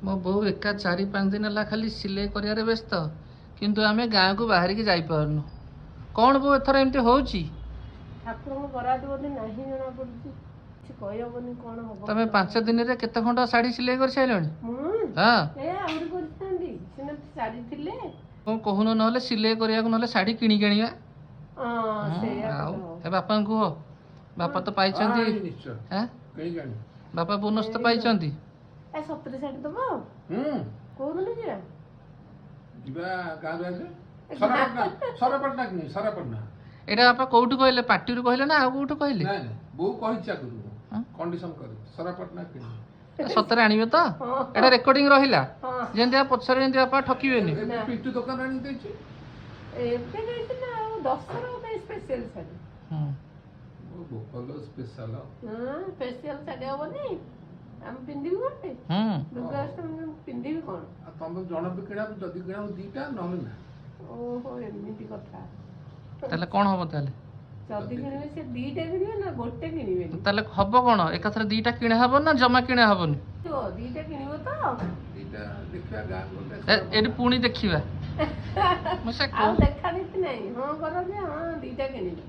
मो बो एका 4-5 दिन है खाली सिले कर व्यस्त किंतु आमे गाँव को बाहर की जाई पारनु कौन बो एथर एमती होउची ठाकुर बराद बोली नहीं जना पड़ुची କିଛି କହିହବନି କଣ ହବ तमे 5 दिन रे केते खंड साड़ी सिले कर साइलणी हां ए आउरी करथांदी सिना साड़ी थिले को कहूनो नहले सिले करिया को नहले साड़ी किनी केनिया हां सेया ए बापा को बापा तो पाइचंदी हैं कहीं जानी बापा बोनस तो पाइचंदी ए 70 साड़ी दबो कोन जे जीवा गाँ रे सरपटना कि सरपटना एटा बापा कोउठु कहले पार्टी रु कहले ना आ कोउठु कहले नहीं बो कहिचा करू कंडीशन कर सरपटना कि सतरे आनिबे तो एटा रेकॉर्डिंग रहिला जेंति आ पछरे जेंति बापा ठकिबेनी पिट्टू दुकान आनी देछि एते देछि ना 10 रो पे स्पेशल साड़ी ओ बोकलो स्पेशल स्पेशल साड़ी होबनी हम पिंदी कोटे दुर्गा अष्टमी पिंदी कोन आ तम जण भी किणा जदी किणा दीटा नहले ना ओहो एमिति कथा ताले कोन होबो ताले जदी किणवे से दीटा किणवे ना गोटे किणवे ताले हबो कोन एकाथरे दीटा किणे हबो ना जमा किणे हबोनी तो दीटा किणवे तो दीटा देखिया गाँ बोले एडी पुणी देखिबा मसे आ देखा देखि नहीं हां करो जे हां दीटा किणवे